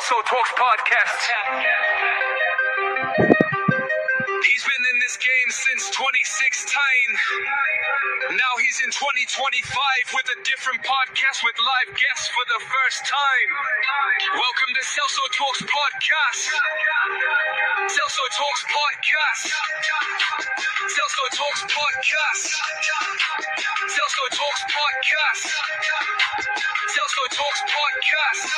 Celso Talks podcast. He's been in this game since 2016. Now he's in 2025 with a different podcast with live guests for the first time. Welcome to Celso Talks podcast. Celso Talks podcast. Celso Talks podcast. Celso Talks podcast. Celso Talks podcast.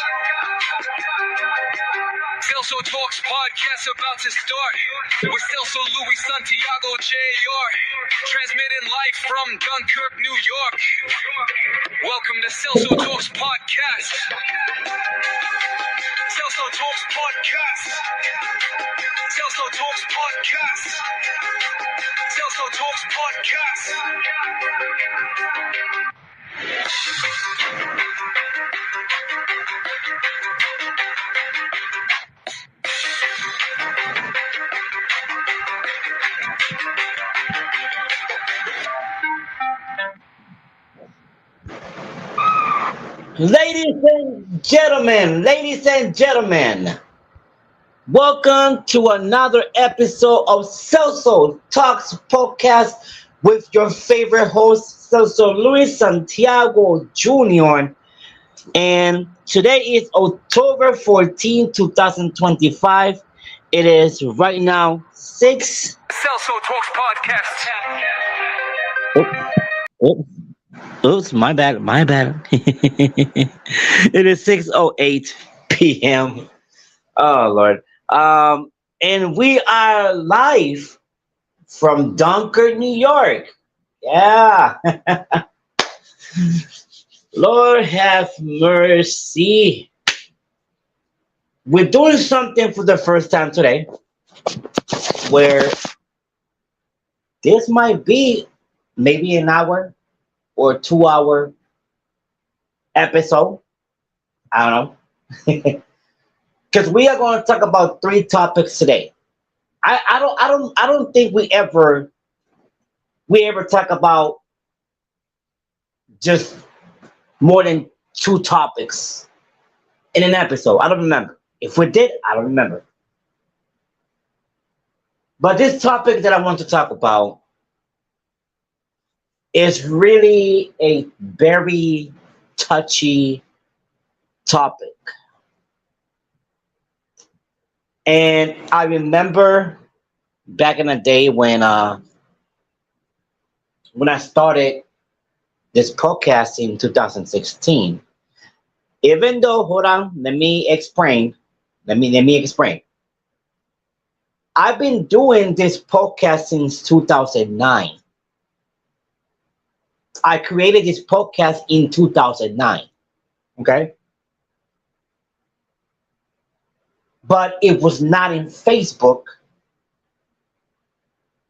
Celso Talks podcast about to start with Celso Luis Santiago Jr. transmitting live from Dunkirk, New York. Welcome to Celso Talks podcast. Celso Talks podcast. Celso Talks podcast. Celso Talks podcast. Ladies and gentlemen, welcome to another episode of Celso Talks podcast with your favorite host, Celso Luis Santiago Jr. And today is October 14, 2025. It is right now 6. Celso Talks podcast. Oops, my bad. It is 6:08 p.m. Oh Lord. And we are live from Dunkirk, New York. Yeah. Lord have mercy. We're doing something for the first time today where this might be maybe an hour or 2 hour episode. I don't know. Because we are going to talk about 3 topics today. I don't think we ever talk about just more than 2 topics in an episode. I don't remember. If we did, I don't remember. But this topic that I want to talk about is really a very touchy topic. And I remember back in the day when I started this podcast in 2016. Even though, hold on, let me explain. I've been doing this podcast since 2009. I created this podcast in 2009. Okay? But it was not in Facebook.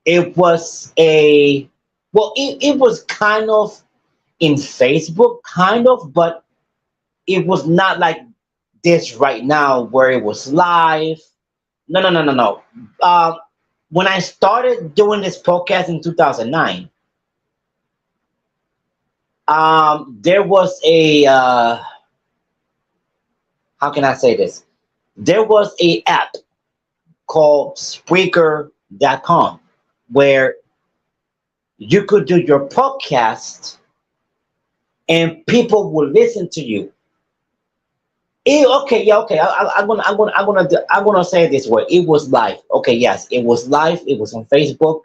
It was it was kind of in Facebook, but it was not like this right now where it was live. No. When I started doing this podcast in 2009, there was a how can I say this? There was a app called Spreaker.com where you could do your podcast and people will listen to you. Okay. I'm gonna say it this way. It was live. Okay, yes, it was live. It was on Facebook.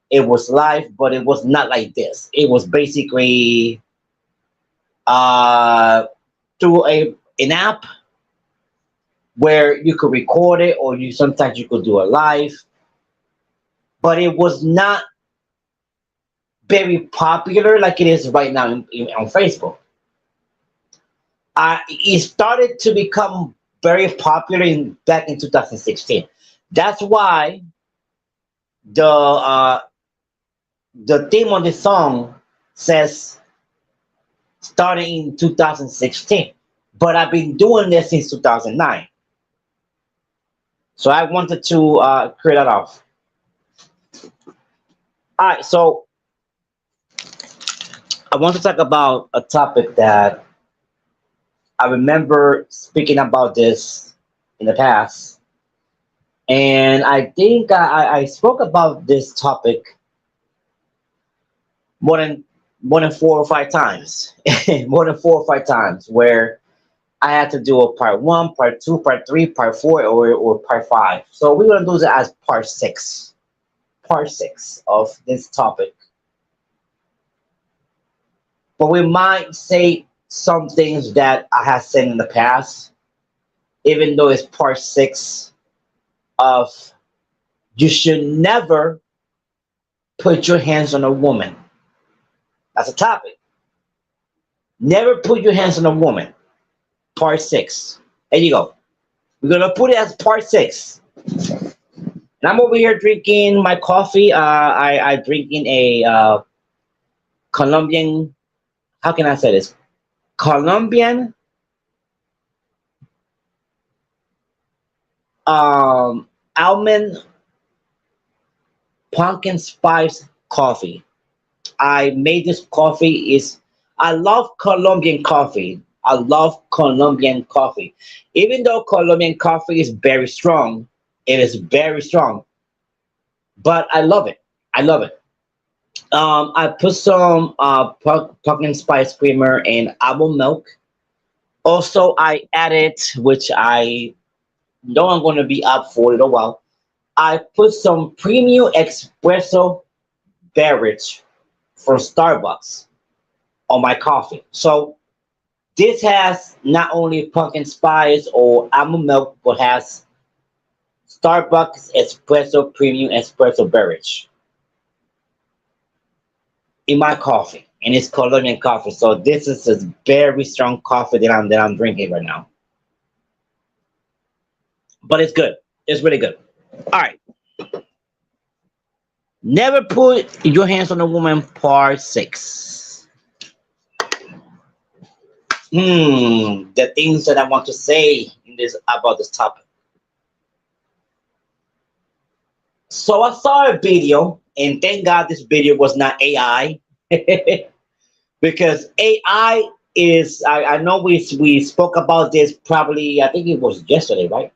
It was live, but it was not like this. It was basically through an app where you could record it, or sometimes you could do a live, but it was not very popular like it is right now on Facebook. It started to become very popular back in 2016. That's why the theme on the song says starting in 2016, but I've been doing this since 2009. So I wanted to clear that off. All right, so I want to talk about a topic that I remember speaking about this in the past, and I think I spoke about this topic more than more than 4 or 5 times, more than 4 or 5 times, where I had to do a part one, part two, part three, part four, or part five. So we're gonna do that as part six of this topic. But we might say some things that I have said in the past, even though it's part six of you should never put your hands on a woman. That's a topic. Never put your hands on a woman. Part six. There you go. We're gonna put it as part six. And I'm over here drinking my coffee. I drinking a Colombian. How can I say this? Colombian almond pumpkin spice coffee. I made this coffee. Is I love Colombian coffee. I love Colombian coffee. Even though Colombian coffee is very strong, it is very strong. But I love it. I love it. I put some pumpkin spice creamer and almond milk. Also, I added, which I know I'm going to be up for it a while. I put some premium espresso beverage from Starbucks on my coffee. So this has not only pumpkin spice or almond milk, but has Starbucks espresso premium espresso beverage in my coffee, and it's Colombian coffee. So this is a very strong coffee that I'm drinking right now. But it's good. It's really good. All right. Never put your hands on a woman. Part six. The things that I want to say in this about this topic. So I saw a video, and thank God this video was not AI, because AI is. I know we spoke about this probably. I think it was yesterday, right?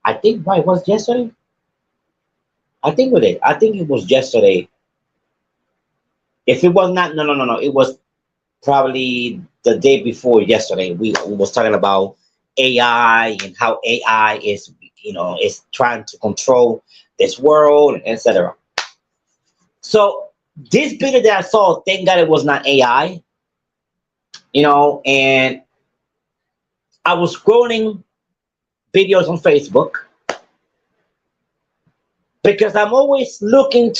I think right, it was yesterday. I think we did. I think it was yesterday. If it was not, no, no, no, no. It was probably the day before yesterday. We was talking about AI and how AI is, is trying to control this world, etc. So this video that I saw, thank God it was not AI, and I was scrolling videos on Facebook because I'm always looking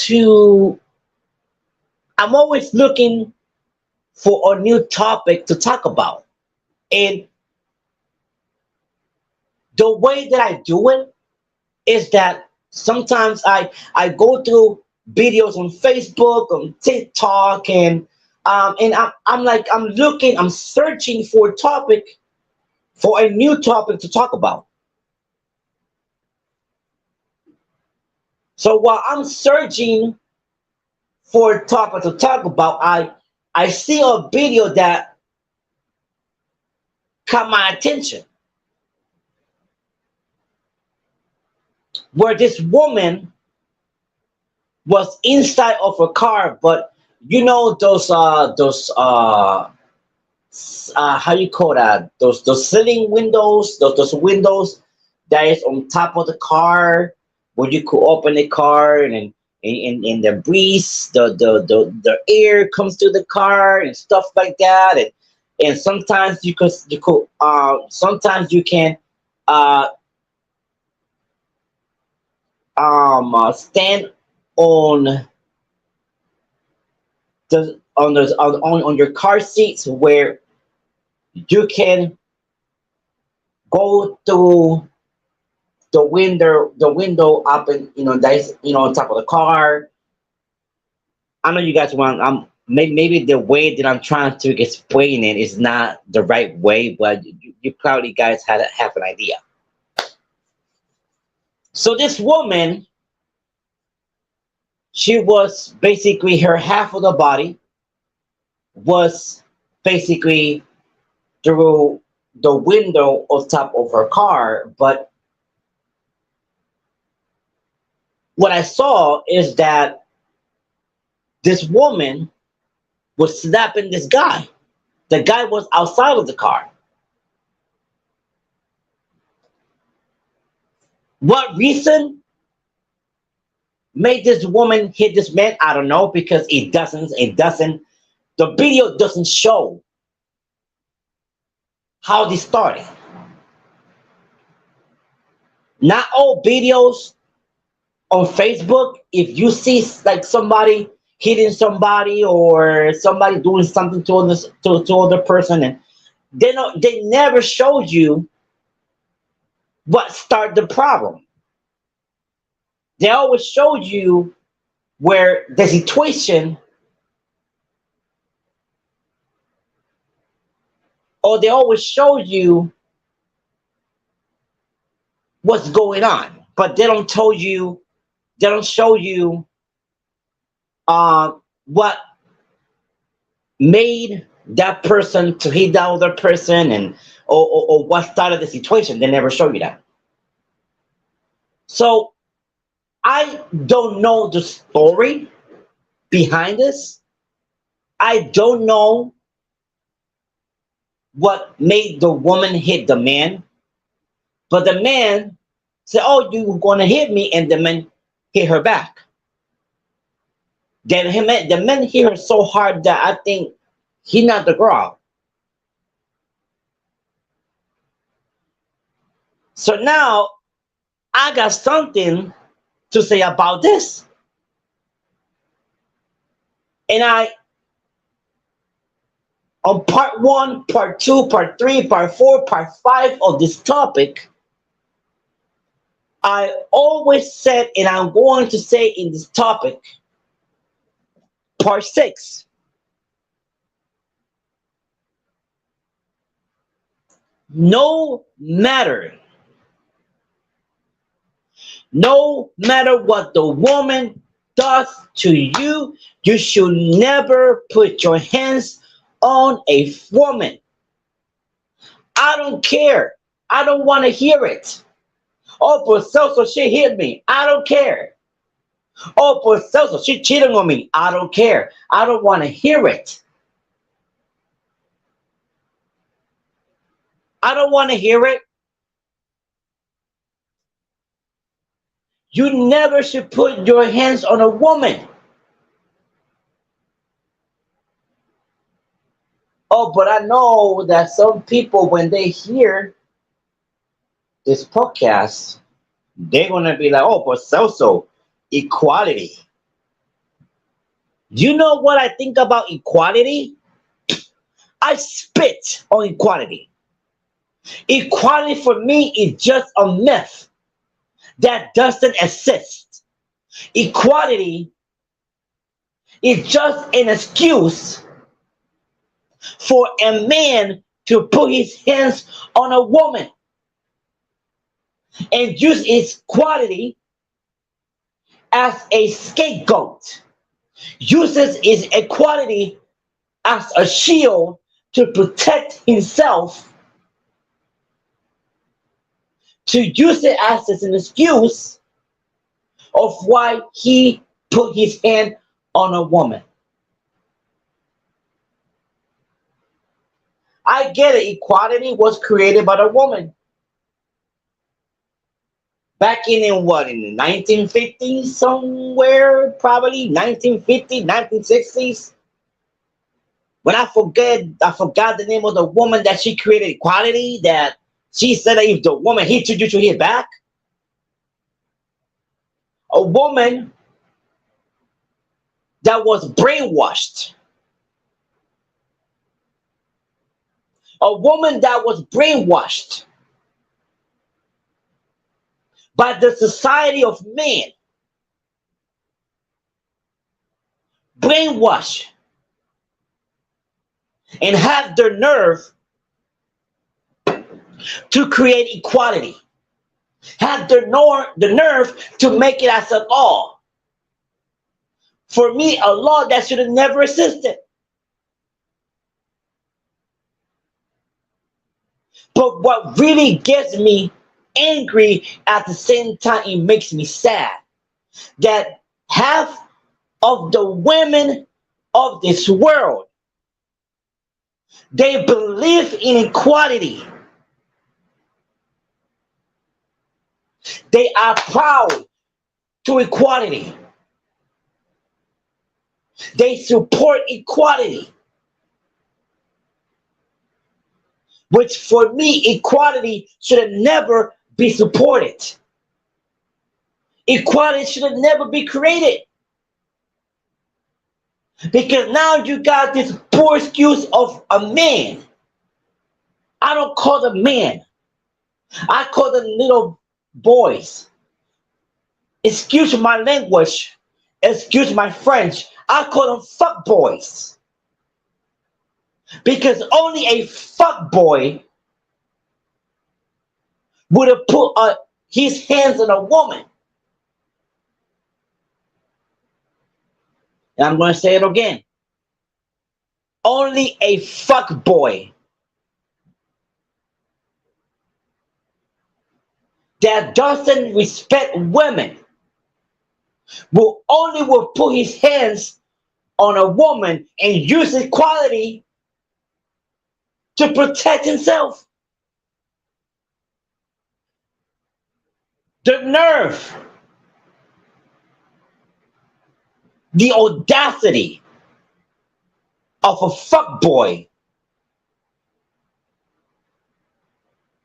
for a new topic to talk about. And the way that I do it is that sometimes I go through videos on Facebook, on TikTok, and I'm searching for a topic, for a new topic to talk about. So while I'm searching for a topic to talk about, I see a video that caught my attention, where this woman was inside of a car, but those how you call that, those ceiling windows, those windows that is on top of the car, where you could open the car, and the breeze, the air comes to the car and stuff like that, and sometimes sometimes you can uh stand on on your car seats, where you can go through the window up, and that is on top of the car. I know you guys want, maybe the way that I'm trying to explain it is not the right way, but you probably guys have an idea. So this woman, she was basically, her half of the body was basically through the window on top of her car, but what I saw is that this woman was slapping this guy. The guy was outside of the car. What reason made this woman hit this man? I don't know, because the video doesn't show how this started. Not all videos on Facebook, if you see like somebody hitting somebody or somebody doing something to other person, and they never showed you what started the problem. They always showed you where the situation, or they always showed you what's going on, but they don't show you uh, what made that person to hit that other person, and or what started the situation. They never show you that. So I don't know the story behind this. I don't know what made the woman hit the man, but the man said, "Oh, you were going to hit me," and the man hit her back. Then the man hit her so hard that I think he knocked the girl out. So now I got something to say about this. And on part one, part two, part three, part four, part five of this topic, I always said, and I'm going to say in this topic, part six, no matter, no matter what the woman does to you, you should never put your hands on a woman. I don't care. I don't want to hear it. Oh, but Celso, she hit me. I don't care. Oh, but Celso, she cheating on me. I don't care. I don't want to hear it. I don't want to hear it. You never should put your hands on a woman. Oh, but I know that some people, when they hear this podcast, they're going to be like, oh, but Celso, equality. You know what I think about equality? I spit on equality. Equality for me is just a myth that doesn't exist. Equality is just an excuse for a man to put his hands on a woman and use his equality as a scapegoat, uses his equality as a shield to protect himself, to use it as an excuse of why he put his hand on a woman. I get it, equality was created by the woman. Back in what, in the 1950s somewhere, probably 1950s, 1960s. When I forgot the name of the woman that she created equality, that she said that if the woman hits you, you should hit back. A woman that was brainwashed. A woman that was brainwashed by the society of men. Brainwashed and have the nerve to create equality. Have the nerve to make it as a law. For me, a law that should have never existed. But what really gets me angry, at the same time it makes me sad, that half of the women of this world, they believe in equality. They are proud to equality. They support equality, which for me, equality should never be supported. Equality should never be created. Because now you got this poor excuse of a man. I don't call them men. I call them little boys. Excuse my language. Excuse my French. I call them fuck boys. Because only a fuck boy would have put his hands on a woman. And I'm going to say it again. Only a fuck boy that doesn't respect women will put his hands on a woman and use equality to protect himself. The nerve, the audacity of a fuckboy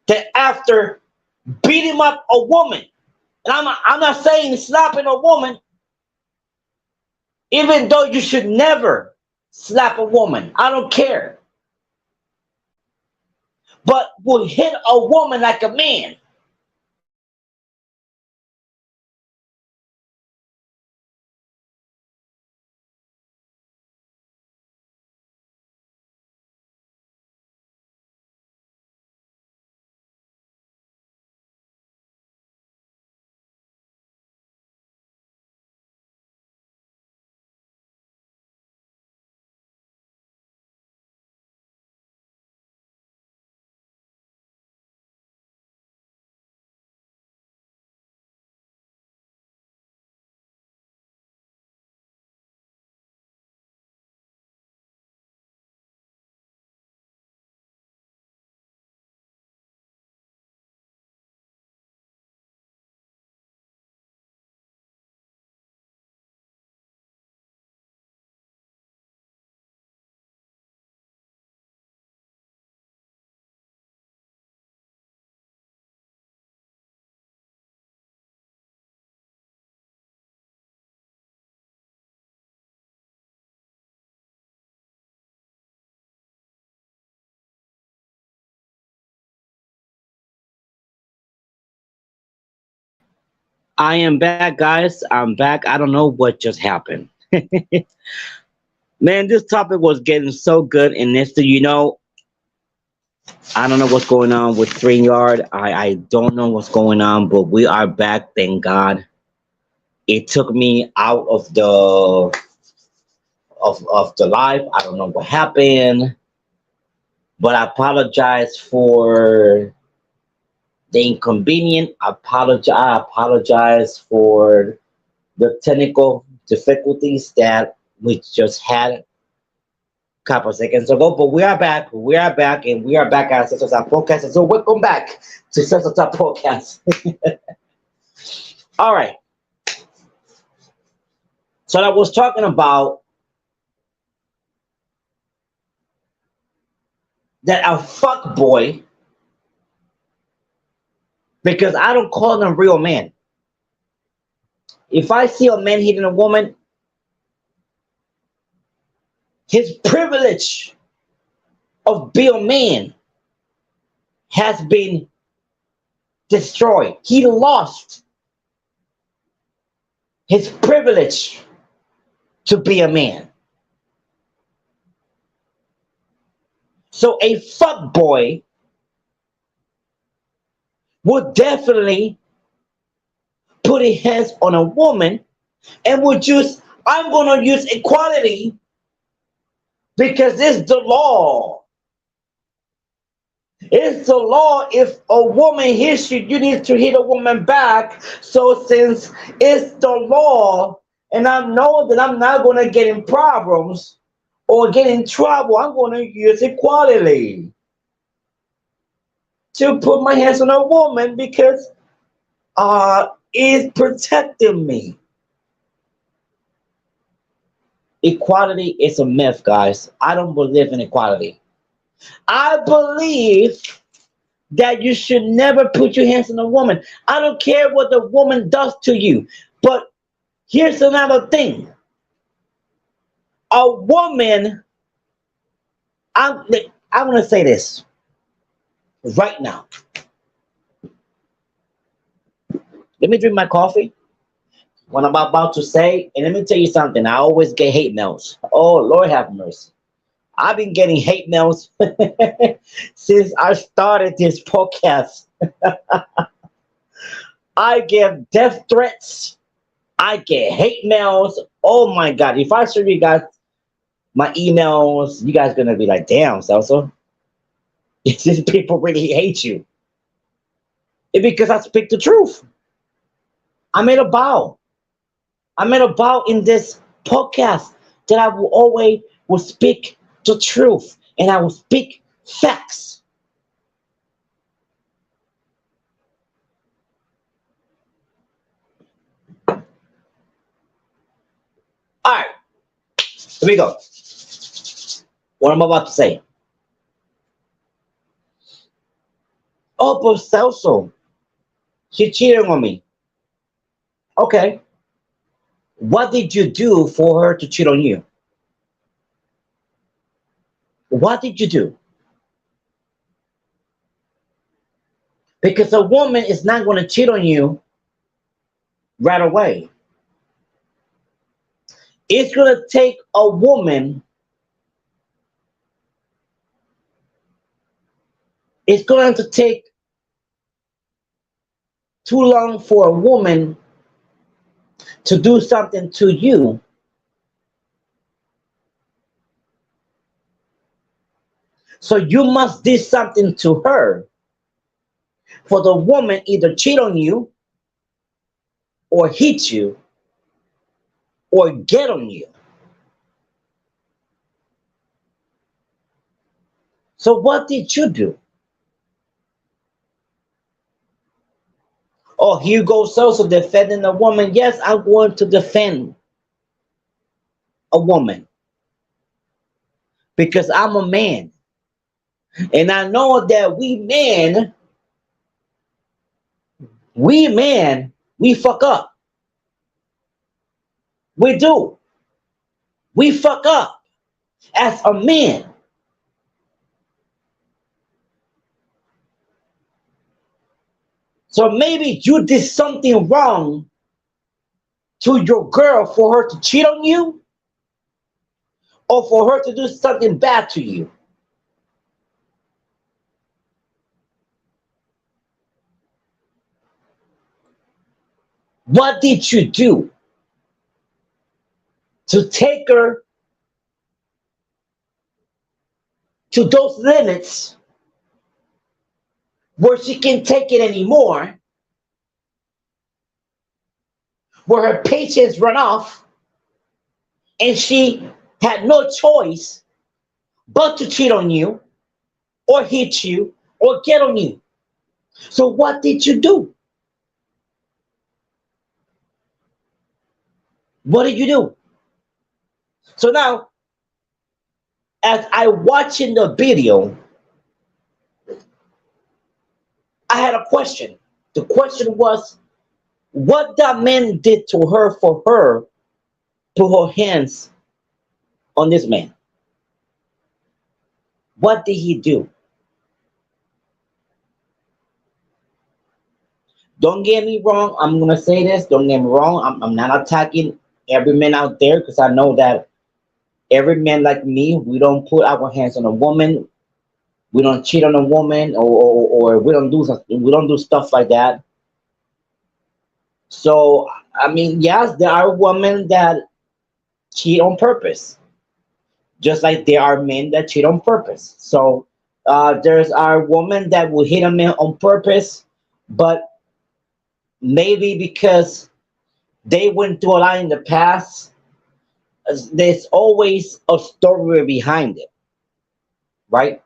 that after beating up a woman, and I'm not saying slapping a woman, even though you should never slap a woman, I don't care, but will hit a woman like a man. I am back, guys. I'm back. I don't know what just happened. Man, this topic was getting so good, and next thing you know, I don't know what's going on with StreamYard. I don't know what's going on, but we are back. Thank God. It took me out of the live. I don't know what happened, but I apologize for the inconvenience. I apologize for the technical difficulties that we just had a couple of seconds ago. But we are back. We are back, and we are back at Celso Podcast. So welcome back to Celso Podcast. All right. So I was talking about that a fuck boy, because I don't call them real men. If I see a man hitting a woman, his privilege of being a man has been destroyed. He lost his privilege to be a man. So a fuck boy would definitely put his hands on a woman and would use, I'm going to use equality because it's the law. It's the law. If a woman hits you, you need to hit a woman back. So since it's the law, and I know that I'm not gonna get in problems or get in trouble, I'm gonna use equality to put my hands on a woman because it's protecting me. Equality is a myth, guys. I don't believe in equality. I believe that you should never put your hands on a woman. I don't care what the woman does to you. But here's another thing. A woman, I'm, I'm going to say this right now. Let me drink my coffee. What I'm about to say, and let me tell you something. I always get hate mails. Oh, Lord have mercy. I've been getting hate mails since I started this podcast. I get death threats. I get hate mails. Oh my God. If I show you guys my emails, you guys gonna be like, damn, Celso, it's just people really hate you. It's because I speak the truth. I made a vow. I made a vow in this podcast that I will always will speak the truth and I will speak facts. All right, here we go. What I'm about to say. Oh, but Celso, she cheated on me. Okay. What did you do for her to cheat on you? What did you do? Because a woman is not going to cheat on you right away. It's going to take a woman, it's going to take too long for a woman to do something to you. So you must do something to her for the woman either cheat on you or hit you or get on you. So what did you do? Oh, here goes Celso defending a woman. Yes, I'm going to defend a woman because I'm a man. And I know that we fuck up. We do. We fuck up as a man. So maybe you did something wrong to your girl for her to cheat on you or for her to do something bad to you. What did you do to take her to those limits where she can't take it anymore, where her patience run off and she had no choice but to cheat on you or hit you or get on you? So what did you do? What did you do? So now, as I watching the video, I had a question. The question was, what that man did to her for her to her hands on this man? What did he do? Don't get me wrong. I'm gonna say this. Don't get me wrong. I'm not attacking every man out there because I know that every man like me, we don't put our hands on a woman. We don't cheat on a woman, or we don't do stuff like that. So I mean, yes, there are women that cheat on purpose, just like there are men that cheat on purpose. So There's our woman that will hit a man on purpose, but maybe because they went through a lot in the past, there's always a story behind it, right?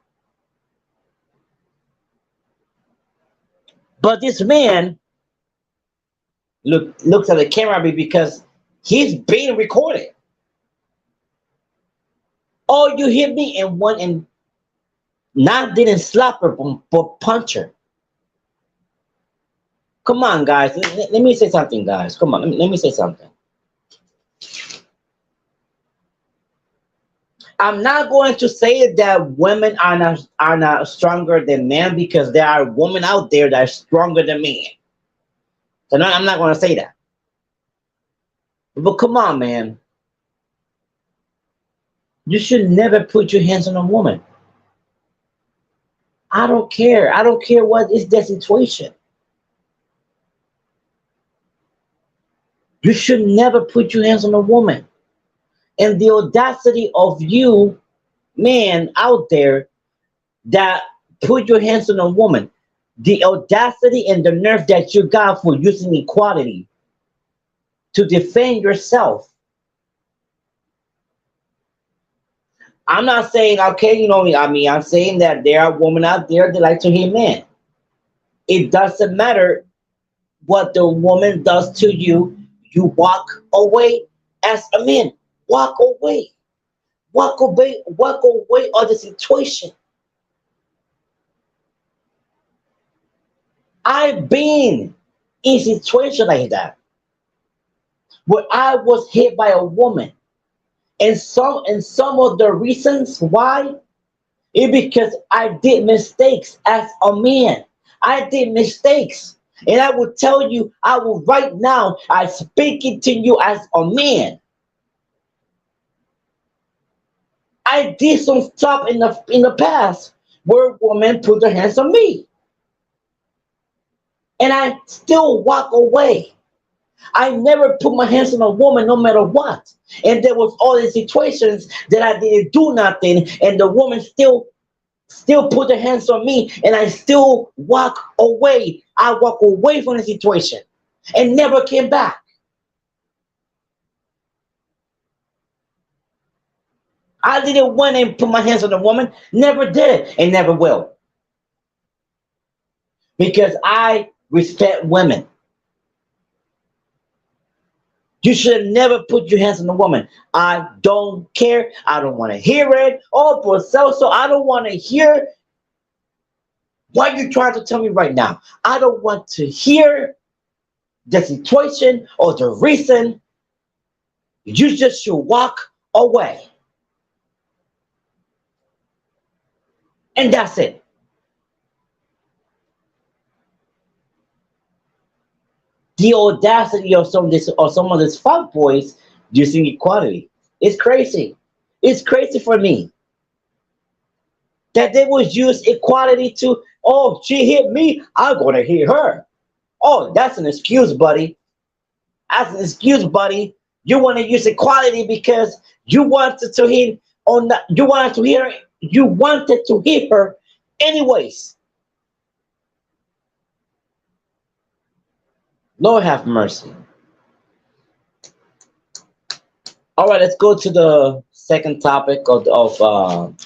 But this man looks at the camera because he's being recorded. Oh, you hit me and one and not didn't slap her but punch her. Come on, guys. Let me say something, guys. Come on, let me say something. I'm not going to say that women are not stronger than men because there are women out there that are stronger than men. So no, I'm not going to say that. But come on, man. You should never put your hands on a woman. I don't care. I don't care what is the situation. You should never put your hands on a woman. And the audacity of you, man, out there that put your hands on a woman, the audacity and the nerve that you got for using equality to defend yourself. I'm not saying, okay, I mean, I'm saying that there are women out there that like to hit men. It doesn't matter what the woman does to you, you walk away as a man. Walk away. Walk away of the situation. I've been in situations like that where I was hit by a woman. And some of the reasons why is because I did mistakes as a man. I did mistakes. And I will tell you, I will right now, I speaking to you as a man. I did some stuff in the past where women put their hands on me. And I still walk away. I never put my hands on a woman no matter what. And there was all these situations that I didn't do nothing and the woman still put their hands on me and I still walk away. I walk away from the situation and never came back. I didn't want to put my hands on a woman, never did and never will. Because I respect women. You should never put your hands on a woman. I don't care. I don't want to hear it. Oh, for Celso, I don't want to hear what you're trying to tell me right now. I don't want to hear the situation or the reason. You just should walk away. And that's it. The audacity of some of these fuck boys using equality. It's crazy. It's crazy for me that they would use equality to, oh, she hit me, I'm gonna hit her. Oh, that's an excuse, buddy. That's an excuse, buddy. You want to use equality because you wanted to hit on that. You wanted to hit her anyways. Lord have mercy. All right, let's go to the second topic of.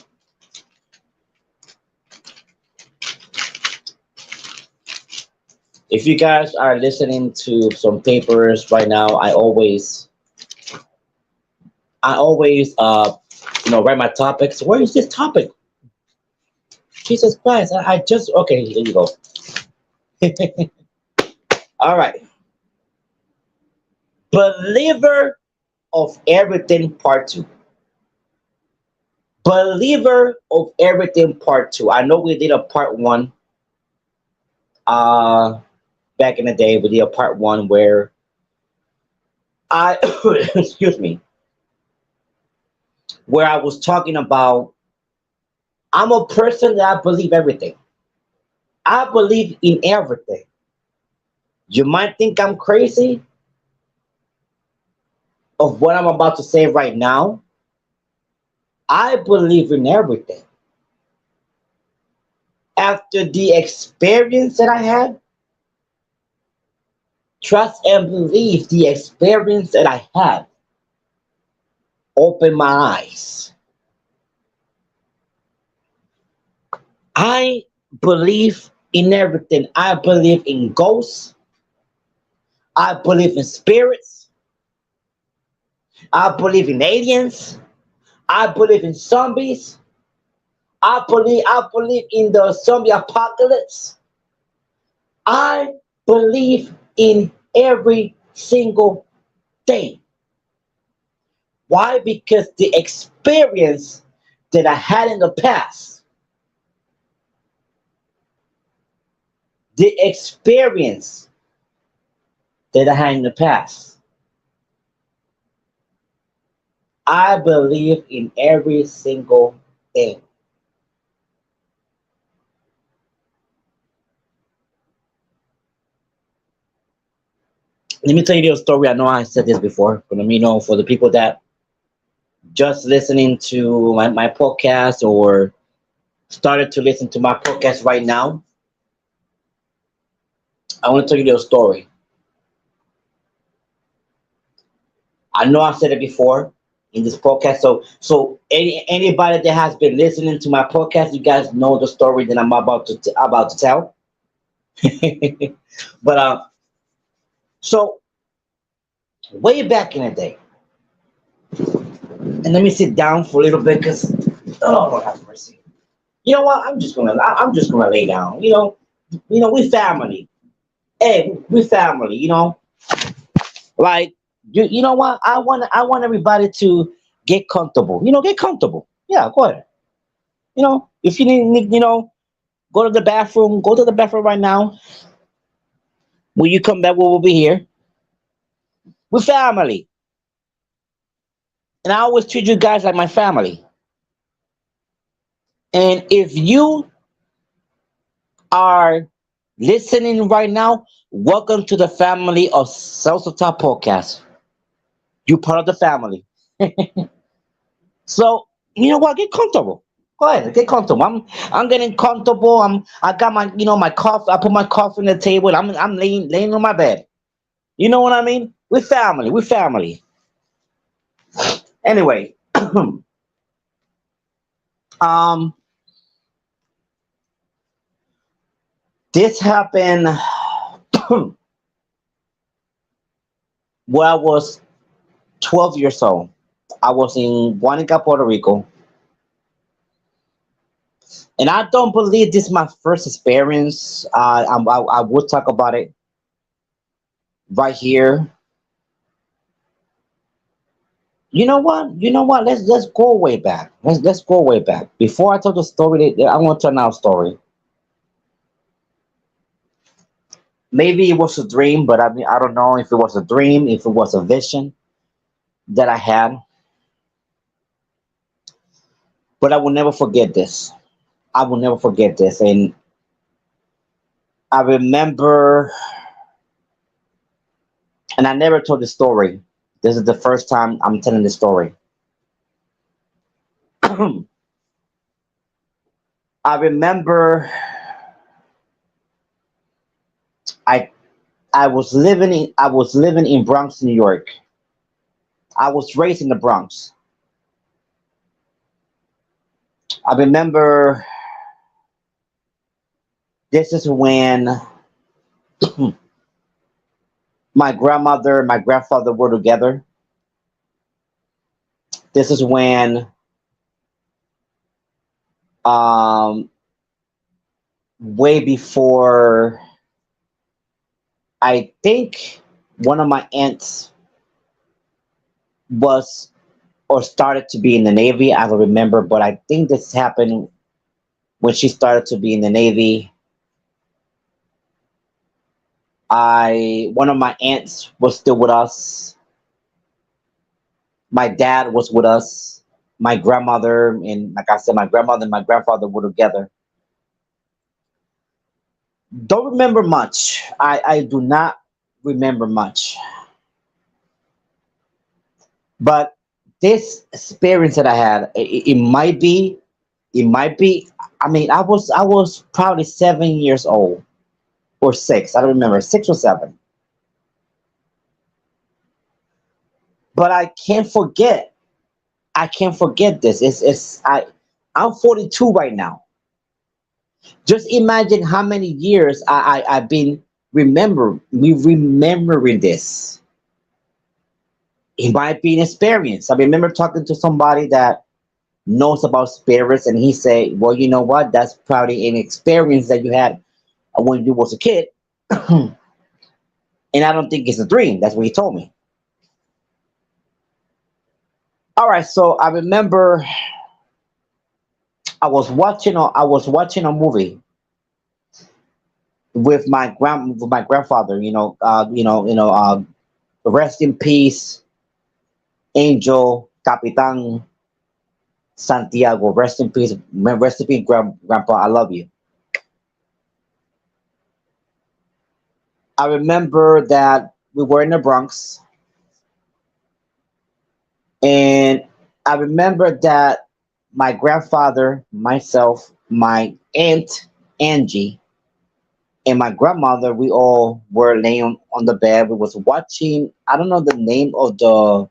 If you guys are listening to some papers right now, I always write my topics. Where is this topic? Jesus Christ! I just okay. Here you go. All right, believer of everything part two. Believer of everything part two. I know we did a part one. Uh, Back in the day, we did a part one where I excuse me, where I was talking about I'm a person that I believe everything. I believe in everything. You might think I'm crazy of what I'm about to say right now. I believe in everything. After the experience that I had, trust and believe the experience that I had opened my eyes. I believe in everything. I believe in ghosts. I believe in spirits. I believe in aliens. I believe in zombies. I believe in the zombie apocalypse. I believe in every single thing. Why? Because the experience that I had in the past, the experience that I had in the past, I believe in every single thing. Let me tell you a story. I know I said this before, but let me know for the people that just listening to my podcast or started to listen to my podcast right now. I want to tell you a story. I know I've said it before in this podcast. So anybody that has been listening to my podcast, you guys know the story that I'm about to tell. But so way back in the day, and let me sit down for a little bit because oh Lord have mercy. You know what? I'm just gonna lay down. We family. Hey, we family. Like you know what? I want everybody to get comfortable. Get comfortable. Yeah, go ahead. If you need, go to the bathroom. Go to the bathroom right now. When you come back, we will be here. We're family, and I always treat you guys like my family. And if you are listening right now, welcome to the family of Celso Podcast. You part of the family. So you know what? Get comfortable. Go ahead, get comfortable. I'm getting comfortable. I got my coffee. I put my coffee on the table. I'm laying on my bed. You know what I mean? We're family. We're family. Anyway, um, this happened when I was 12 years old. I was in Guanica, Puerto Rico, and I don't believe this is my first experience. I will talk about it right here. You know what? You know what? Let's go way back. Let's go way back. Before I tell the story, I want to tell now a story. Maybe it was a dream, but I mean I don't know if it was a dream, if it was a vision that I had. But I will never forget this. I will never forget this. And I remember, and I never told the story. This is the first time I'm telling the story. I remember I I was living in Bronx, New York. I was raised in the Bronx. I remember this is when my grandmother and my grandfather were together. This is when um way before I think one of my aunts was or started to be in the Navy. I don't remember, but I think this happened when she started to be in the Navy. I One of my aunts was still with us. My dad was with us. My grandmother and like I said, my grandmother and my grandfather were together. Don't remember much. I do not remember much. But this experience that I had, it might be, I mean, I was probably 7 years old or six. I don't remember, 6 or 7. But I can't forget. I can't forget this. I'm 42 right now. Just imagine how many years I've been remembering this. It might be an experience. I remember talking to somebody that knows about spirits, and he said, "Well, you know what? That's probably an experience that you had when you was a kid, and I don't think it's a dream." That's what he told me. All right, so I remember I was watching a movie with my grandfather. Rest in peace, Angel Capitan Santiago. Rest in peace, rest in peace, Grandpa. I love you. I remember that we were in the Bronx, and I remember that my grandfather, myself, my aunt Angie, and my grandmother, we all were laying on the bed. We was watching. I don't know the name of the.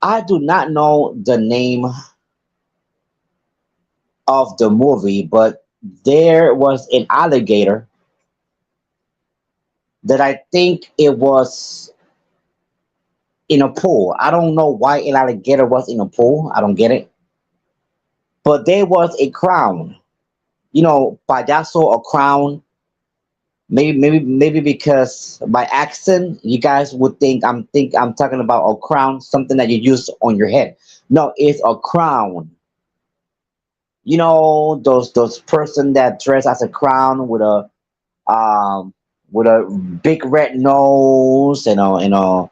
I do not know the name of the movie, but there was an alligator that I think it was in a pool. I don't know why an alligator was in a pool. I don't get it. But there was a crown. Payaso or crown. Maybe because by accent, you guys would think I'm talking about a crown, something that you use on your head. No, it's a crown. Those person that dress as a crown um with a big red nose and a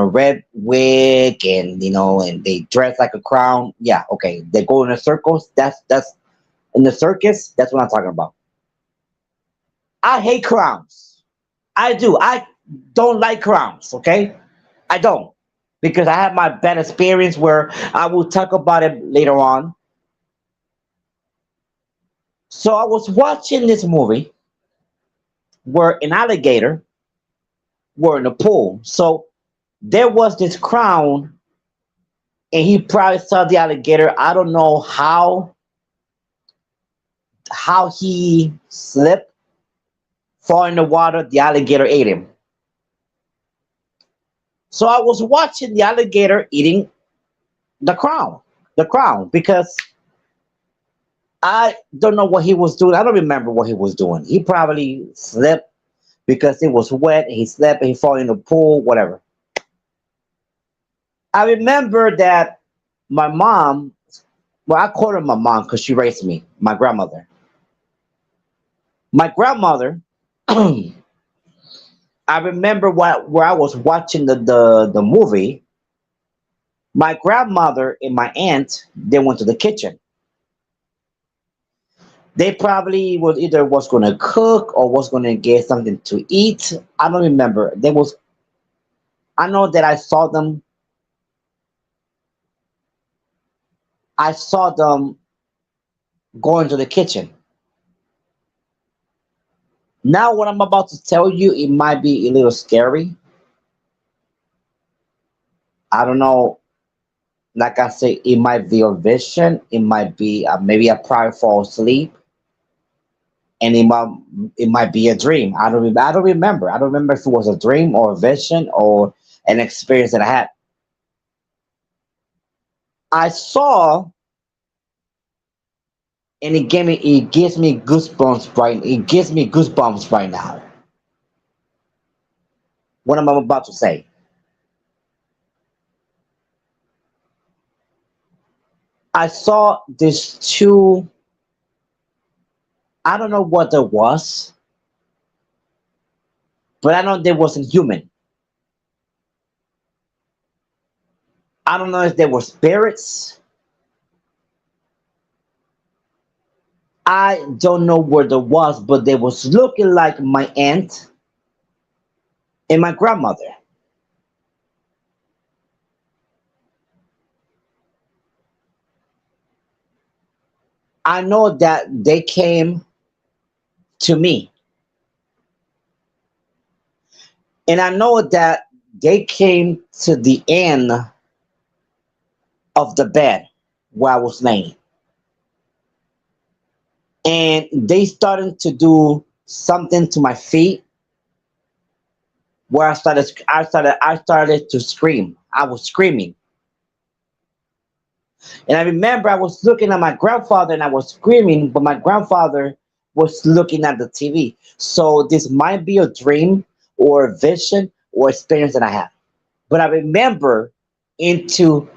red wig, and they dress like a crown. Yeah, okay. They go in a circles. That's in the circus. That's what I'm talking about. I hate crowns. I do. I don't like crowns. Okay, I don't, because I had my bad experience where I will talk about it later on. So I was watching this movie where an alligator were in the pool. So there was this crown, and he probably saw the alligator. I don't know how he slipped, fall in the water. The alligator ate him. So I was watching the alligator eating the crown, because I don't know what he was doing. I don't remember what he was doing. He probably slipped because it was wet. He slept and he fell in the pool, whatever. I remember that my mom, well, I call her my mom because she raised me, my grandmother. My grandmother, I remember where I was watching the movie. My grandmother and my aunt, they went to the kitchen. They probably was going to cook or was going to get something to eat. I don't remember. I know that I saw them going to the kitchen. Now, what I'm about to tell you, it might be a little scary. I don't know. Like I say, it might be a vision. It might be maybe I probably fall asleep, and it might be a dream. I don't remember. I don't remember if it was a dream or a vision or an experience that I had. I saw, and it gives me goosebumps right now. What I'm about to say. I saw these two. I don't know what there was, but I know there wasn't human. I don't know if they were spirits. I don't know where there was, but they was looking like my aunt and my grandmother. I know that they came to me, and I know that they came to the end of the bed where I was laying, and they started to do something to my feet where I started to scream. I was screaming. And I remember I was looking at my grandfather and I was screaming, but my grandfather was looking at the TV. So this might be a dream or a vision or experience that I had. But I remember into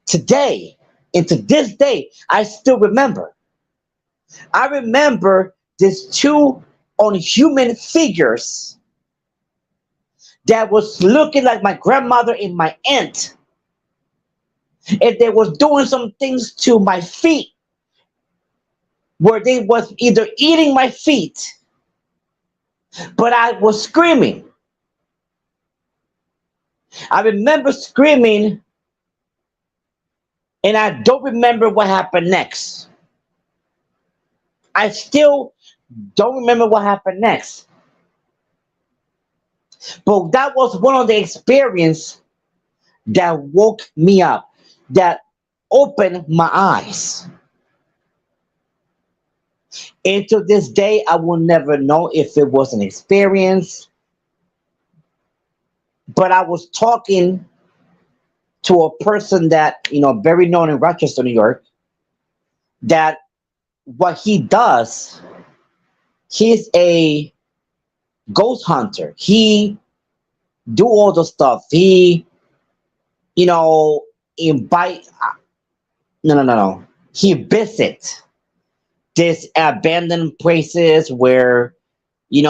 today, into this day, I still remember. I remember these two unhuman figures that was looking like my grandmother and my aunt. And they was doing some things to my feet where they was either eating my feet, but I was screaming. I remember screaming, and I don't remember what happened next. I still don't remember what happened next. But that was one of the experience that woke me up, that opened my eyes. And to this day, I will never know if it was an experience, but I was talking to a person that, very known in Rochester, New York, that what he does, he's a ghost hunter. He do all the stuff. He, you know, invite, no, no, no, no. He visit this abandoned places where, he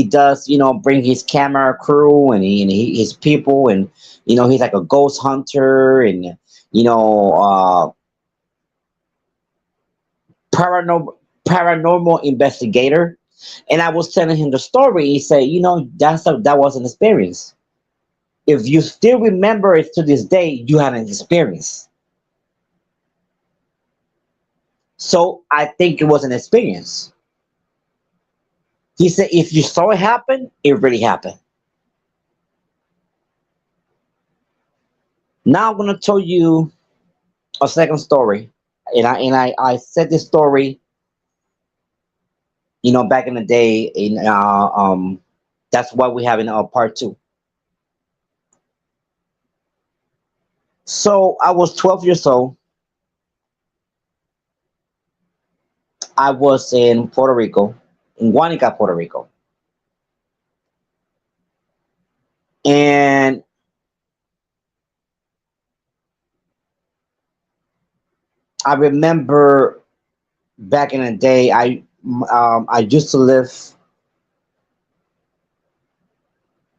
does, bring his camera crew and his people, and, he's like a ghost hunter and, you know, uh, paranormal investigator. And I was telling him the story. He said, that was an experience. If you still remember it to this day, you had an experience. So I think it was an experience. He said, if you saw it happen, it really happened. Now I'm gonna tell you a second story, and I said this story, back in the day. In That's why we have in part two. So I was 12 years old. I was in Puerto Rico, in Guanica, Puerto Rico, and I remember back in the day, I used to live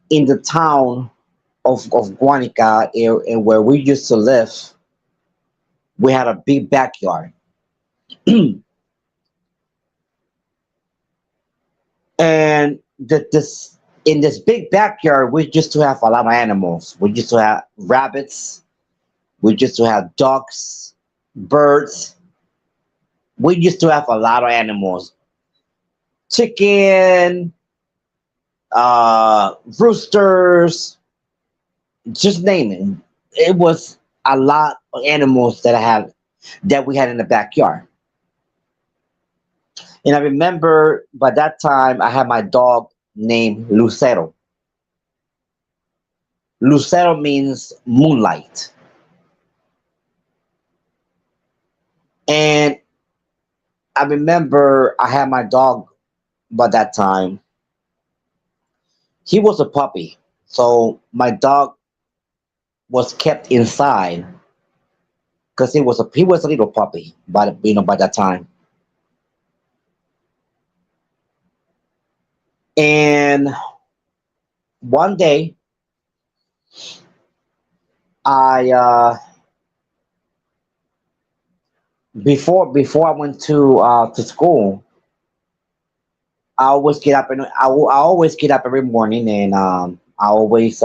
in the town of Guanica, and where we used to live, we had a big backyard. And this in this big backyard, we used to have a lot of animals. We used to have rabbits. We used to have ducks, birds. We used to have a lot of animals. Chicken, roosters, just name it. It was a lot of animals that we had in the backyard. And I remember by that time I had my dog named Lucero. Lucero means moonlight. And I remember I had my dog by that time. He was a puppy. So my dog was kept inside because he was a little puppy by that time. And one day I before I went to school, I always get up every morning, and I always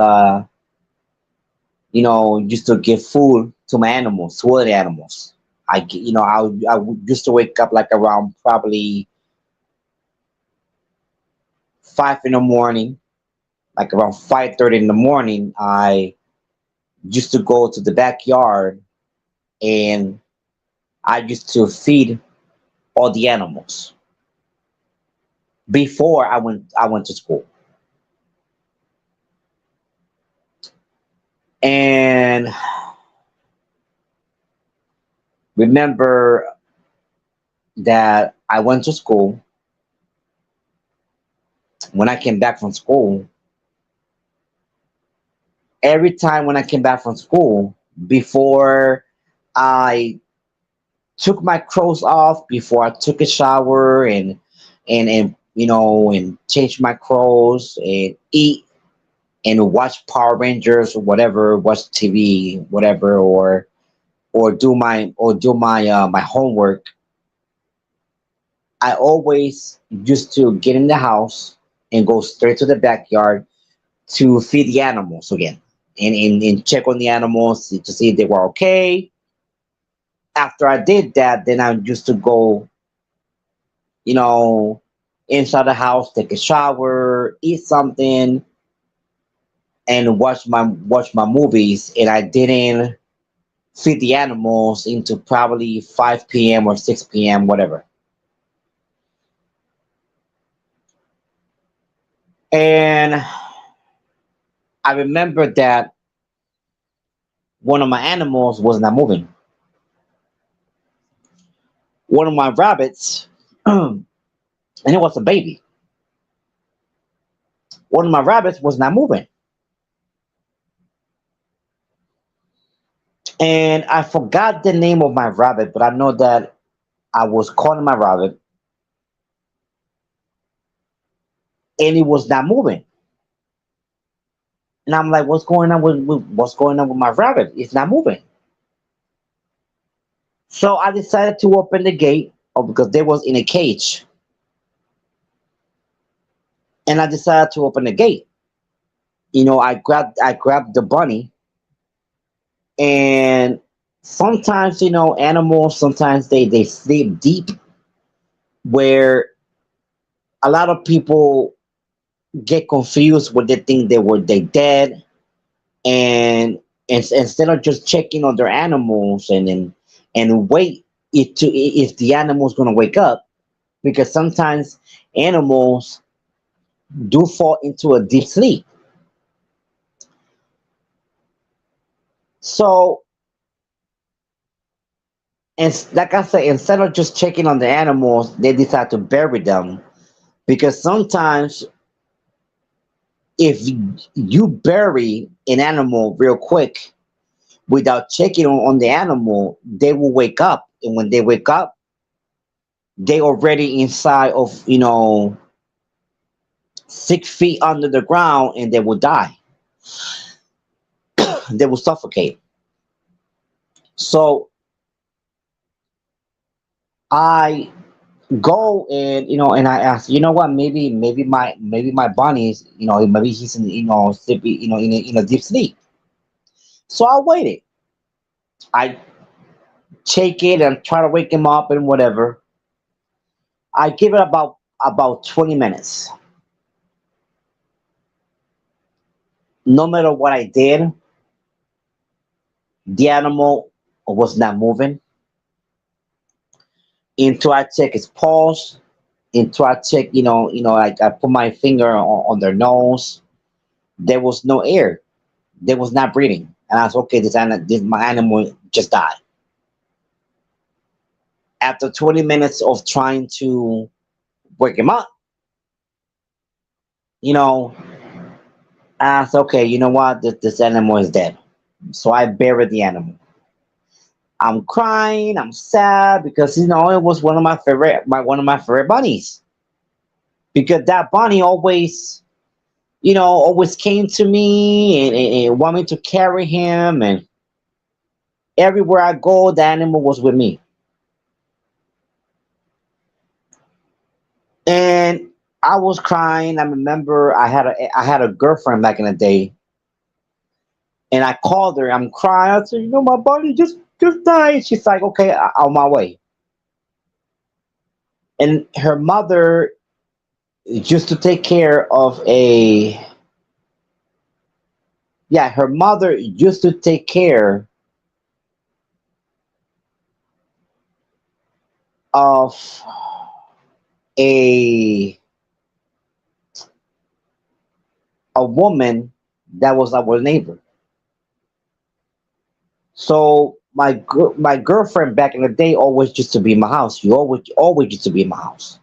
used to give food to my animals, to other animals. Used to wake up like around probably 5 in the morning, like around 5:30 in the morning. I used to go to the backyard and I used to feed all the animals before I went to school. And remember that I went to school. When I came back from school, every time when I came back from school, before I took my clothes off, before I took a shower and change my clothes and eat and watch Power Rangers or whatever, watch TV, whatever, or do my my homework, I always used to get in the house and go straight to the backyard to feed the animals again and check on the animals to see if they were okay. After I did that, then I used to go, you know, inside the house, take a shower, eat something, and watch my movies. And I didn't feed the animals into probably 5 p.m. or 6 p.m., whatever. And I remember that one of my animals was not moving. One of my rabbits, and it was a baby. One of my rabbits was not moving. And I forgot the name of my rabbit, but I know that I was calling my rabbit and it was not moving. And I'm like, what's going on with my rabbit? It's not moving. So I decided to open the gate, because they was in a cage, and I decided to open the gate. I grabbed the bunny, and sometimes animals, sometimes they sleep deep, where a lot of people get confused when they think they dead, and instead of just checking on their animals and wait if the animal's gonna wake up, because sometimes animals do fall into a deep sleep. So, and like I said, instead of just checking on the animals, they decide to bury them, because sometimes if you bury an animal real quick without checking on the animal, they will wake up, and when they wake up, they already inside of 6 feet under the ground, and they will die. They will suffocate. So I go, and I ask, what, maybe my bunny is, maybe he's in, sleepy, in a deep sleep. So I waited. I shake it and try to wake him up and whatever. I give it about 20 minutes. No matter what I did, the animal was not moving until I check his pulse, until I check, like I put my finger on their nose. There was no air. They was not breathing. And I was okay. This my animal just died. After 20 minutes of trying to wake him up, you know, I said, okay, you know what? This animal is dead. So I buried the animal. I'm crying. I'm sad because it was one of my favorite bunnies. Because that bunny always came to me and want me to carry him, and everywhere I go, the animal was with me. And I was crying. I remember I had a girlfriend back in the day, and I called her. I'm crying. I said, my body just just died. She's like, okay, on my way. And her mother used to take care of a, yeah, her mother used to take care of a a woman that was our neighbor. So my girlfriend back in the day always used to be in my house. You always used to be in my house.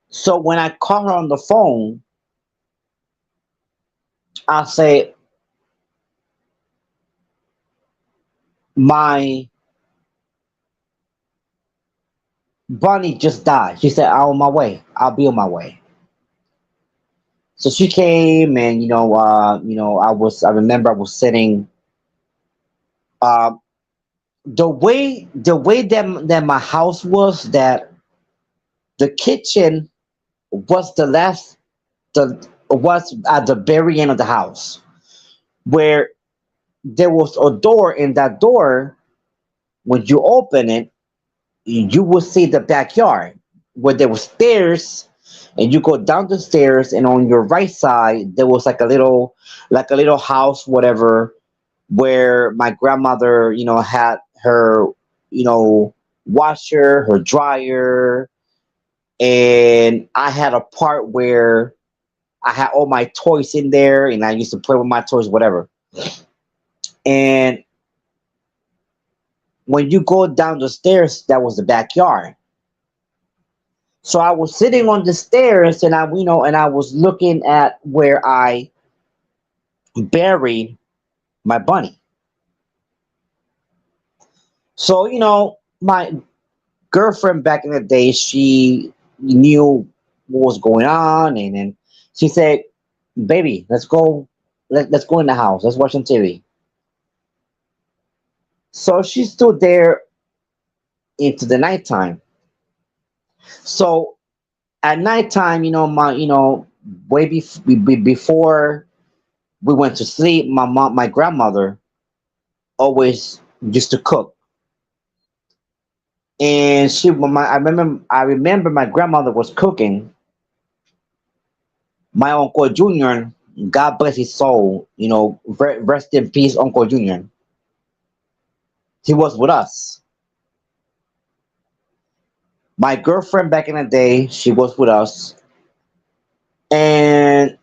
So when I call her on the phone, I say my bunny just died. She said, "I'm on my way. I'll be on my way." So she came, and I remember I was sitting. Uh, the way that my house was, that the kitchen was the was at the very end of the house, where there was a door. In that door, when you open it, you will see the backyard, where there were stairs, and you go down the stairs, and on your right side there was like a little house, whatever, where my grandmother, had her, washer, her dryer, and I had a part where I had all my toys in there, and I used to play with my toys, whatever. And when you go down the stairs, that was the backyard. So I was sitting on the stairs, and I was looking at where I buried my bunny. So, my girlfriend back in the day, she knew what was going on, and then she said, "Baby, let's go. Let's go in the house. Let's watch some TV." So she stood there into the nighttime. So at nighttime, before we went to sleep, my grandmother always used to cook. And I remember my grandmother was cooking. My uncle Junior, God bless his soul, rest in peace, Uncle Junior. He was with us. My girlfriend back in the day, she was with us. And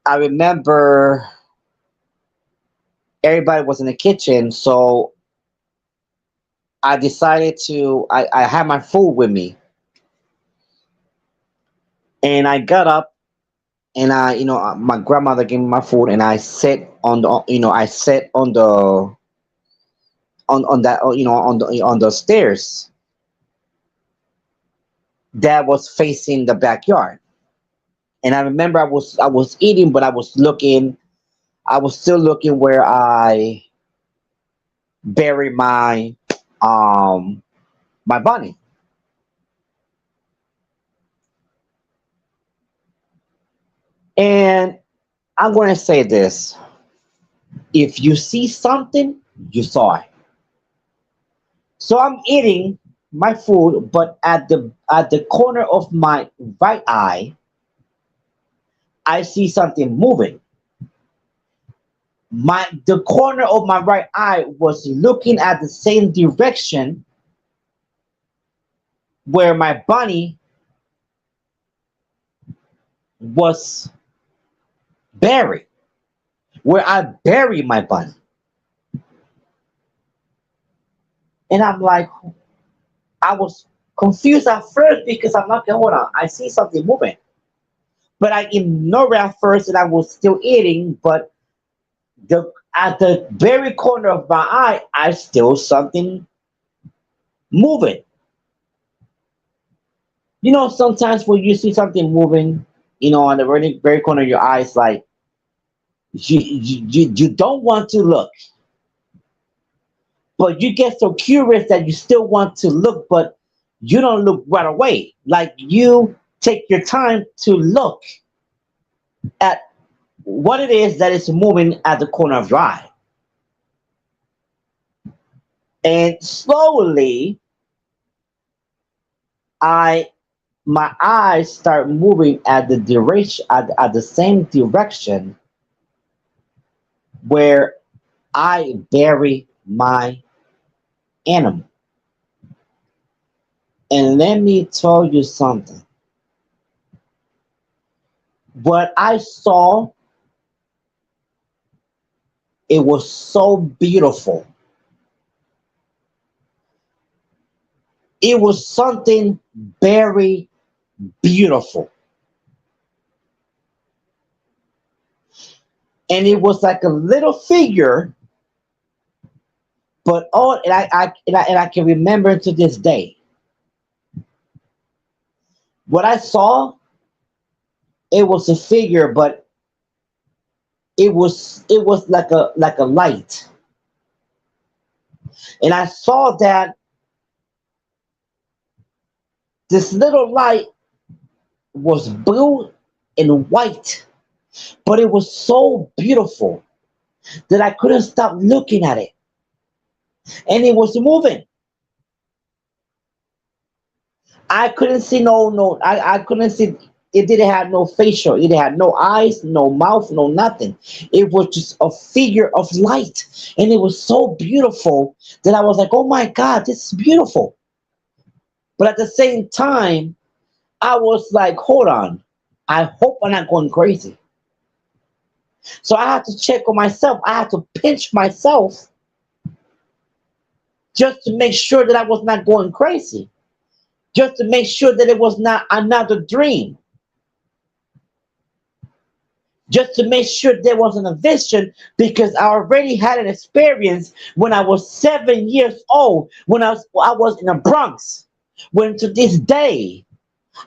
I remember everybody was in the kitchen, so I had my food with me, and I got up, and my grandmother gave me my food, and I sat on that, on the stairs that was facing the backyard. And I remember I was eating, but I was still looking where I buried um my bunny. And I'm going to say this: if you see something, you saw it. So I'm eating my food, but at the corner of my right eye, I see something moving. The corner of my right eye was looking at the same direction where my bunny was buried, where I buried my bunny. And I'm like, I was confused at first, because I'm like, hold on, I see something moving. But I ignored it at first, and I was still eating. But at the very corner of my eye, I still something moving. Sometimes when you see something moving, on the very corner of your eyes, like you don't want to look, but you get so curious that you still want to look, but you don't look right away. Like, you take your time to look at what it is that is moving at the corner of your eye. And slowly, I my eyes start moving at the direction at the same direction where I bury my animal. And let me tell you something. What I saw, it was so beautiful. It was something very beautiful. And it was like a little figure, but all and I can remember to this day. What I saw, it was a figure, but it was like a light. And I saw that this little light was blue and white, but it was so beautiful that I couldn't stop looking at it. And it was moving. I couldn't see I couldn't see. It didn't have no facial. It had no eyes, no mouth, no nothing. It was just a figure of light. And it was so beautiful that I was like, oh my God, this is beautiful. But at the same time, I was like, hold on. I hope I'm not going crazy. So I had to check on myself. I had to pinch myself just to make sure that I was not going crazy. Just to make sure that it was not another dream. Just to make sure there wasn't a vision, because I already had an experience when I was 7 years old, when I was in the Bronx. When to this day,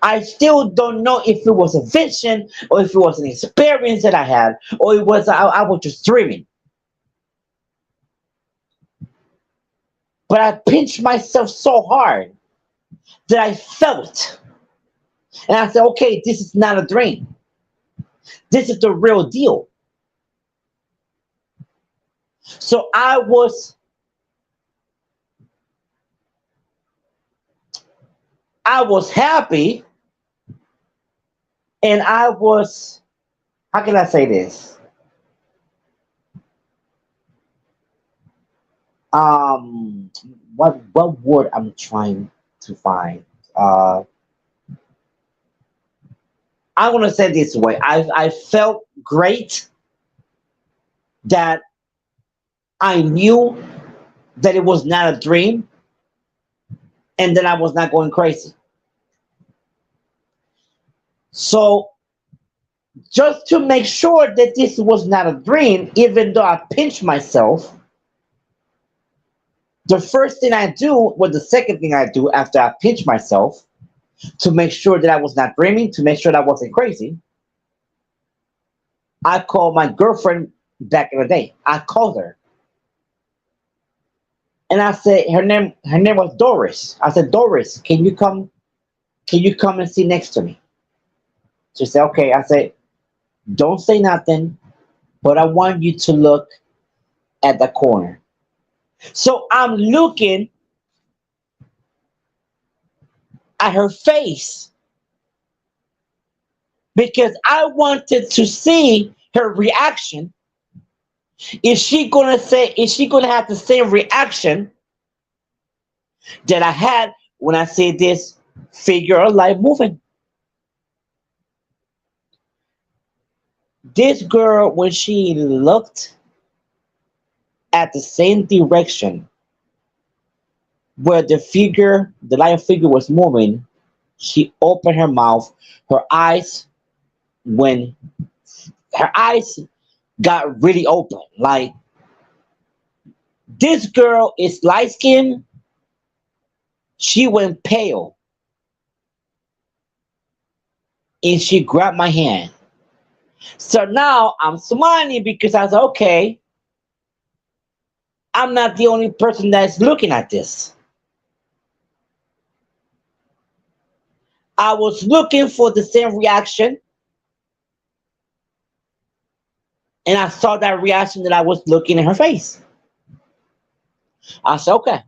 I still don't know if it was a vision or if it was an experience that I had, or it was I was just dreaming. But I pinched myself so hard that I felt, and I said, "Okay, this is not a dream. This is the real deal." So I was happy, and I was, how can I say this? Um, what word I'm trying to find? Uh, I'm gonna say this way. I felt great that I knew that it was not a dream, and that I was not going crazy. So just to make sure that this was not a dream, even though I pinched myself, the first thing I do, well, the second thing I do after I pinch myself to make sure that I was not dreaming, to make sure that I wasn't crazy, I called my girlfriend back in the day. I called her and I said her name was Doris. I said, Doris, can you come and sit next to me? She said, okay. I said, don't say nothing, but I want you to look at the corner. So I'm looking at her face because I wanted to see her reaction. Is she gonna have the same reaction that I had when I see this figure of light moving? This girl, when she looked at the same direction where the light figure was moving, she opened her mouth. Her eyes, when her eyes got really open, like, this girl is light skinned. She went pale and she grabbed my hand. So now I'm smiling because I was okay. I'm not the only person that's looking at this. I was looking for the same reaction, and I saw that reaction that I was looking in her face. I said, okay.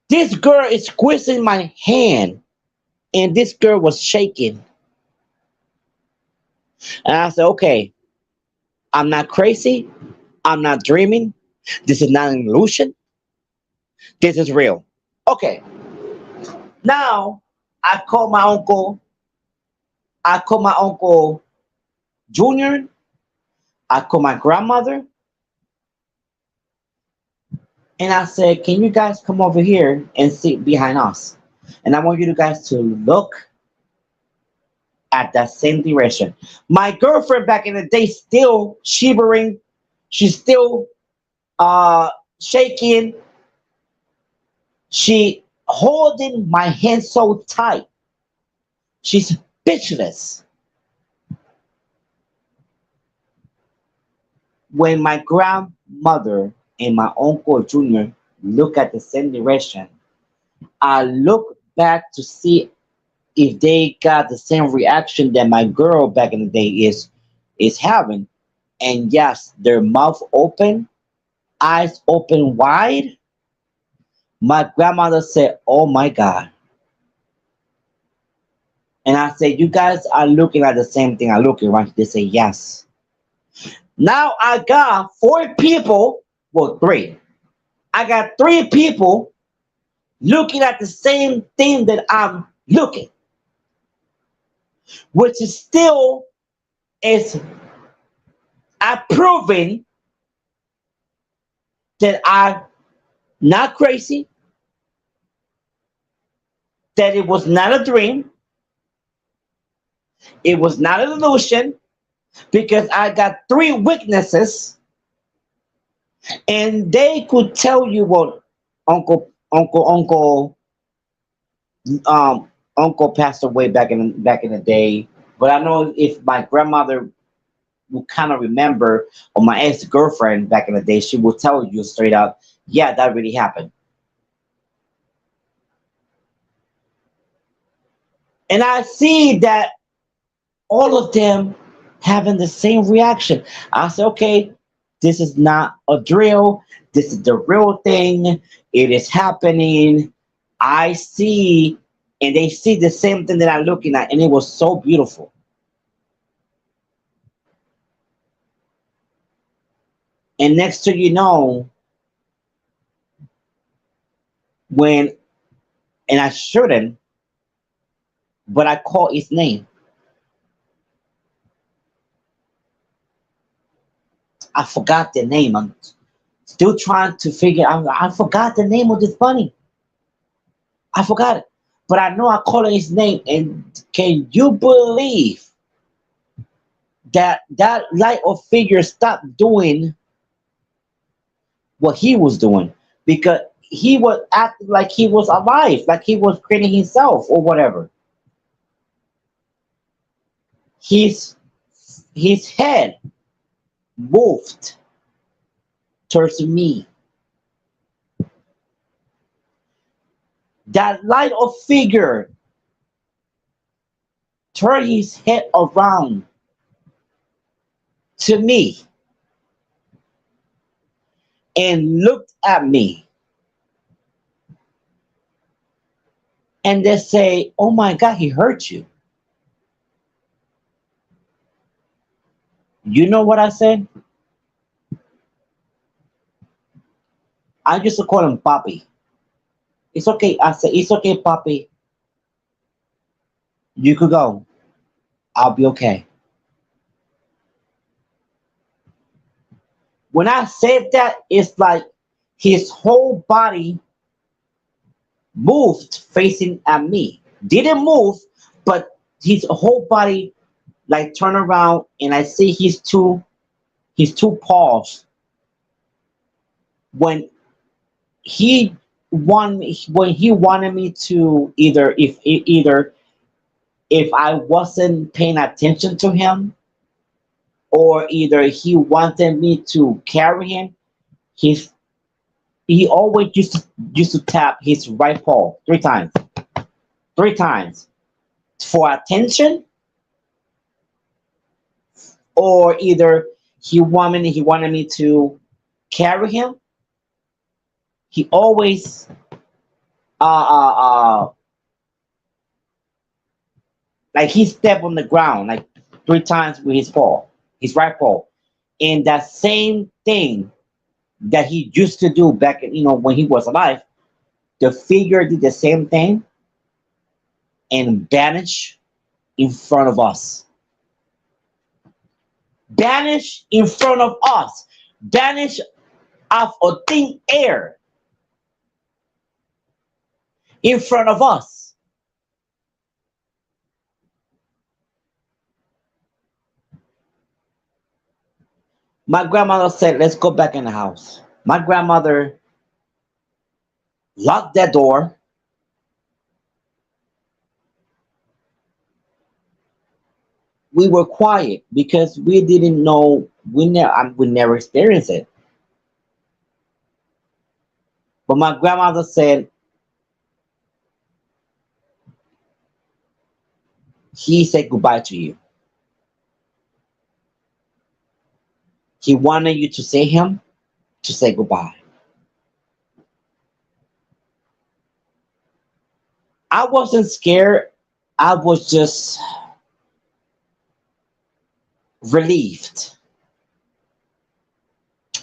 This girl is squeezing my hand, and this girl was shaking. And I said, okay, I'm not crazy. I'm not dreaming. This is not an illusion. This is real. Okay, now I call my uncle. I call my uncle Junior. I call my grandmother, and I said, "Can you guys come over here and sit behind us? And I want you guys to look at that same direction." My girlfriend back in the day still shivering. She's still uh shaking. She holding my hand so tight. She's speechless. When my grandmother and my uncle Junior look at the same direction, I look back to see if they got the same reaction that my girl back in the day is having. And yes, their mouth open, eyes open wide. My grandmother said, "Oh my God." And I said, "You guys are looking at the same thing I'm looking, right?" They say, "Yes." Now I got four people, well, three. I got three people looking at the same thing that I'm looking, which is still is approving that I'm not crazy, that it was not a dream, it was not an illusion, because I got three witnesses, and they could tell you what uncle uncle passed away back in the day. But I know if my grandmother will kind of remember, or my ex girlfriend back in the day, she will tell you straight up, yeah, that really happened. And I see that all of them having the same reaction. I say, okay, this is not a drill. This is the real thing. It is happening. I see, and they see the same thing that I'm looking at, and it was so beautiful. And next to you know, when and I shouldn't, but I call his name. I forgot the name. I'm still trying to figure out. I forgot the name of this bunny. I forgot it. But I know I called his name. And can you believe that that light of figure stopped doing what he was doing? Because he was acting like he was alive, like he was creating himself or whatever. His his head moved towards me. That light of figure turned his head around to me and looked at me, and they say, "Oh my God, he hurt you." You know what I said? I used to call him Poppy. It's okay. I said, "It's okay, Poppy. You could go. I'll be okay." When I said that, it's like his whole body moved facing at me. Didn't move, but his whole body like turned around, and I see his two paws. When he when he wanted me to either if I wasn't paying attention to him, or either he wanted me to carry him, his he always used to tap his right paw three times for attention, or either he wanted me to carry him, he always uh uh uh like he stepped on the ground like 3 times with his paw, his right paw. And that same thing that he used to do back when he was alive, the figure did the same thing and vanished in front of us. Vanish in front of us. Vanish off of thin air in front of us. My grandmother said, let's go back in the house. My grandmother locked that door. We were quiet because we didn't know, we never experienced it. But my grandmother said, he said goodbye to you. He wanted you to say him, to say goodbye. I wasn't scared. I was just relieved.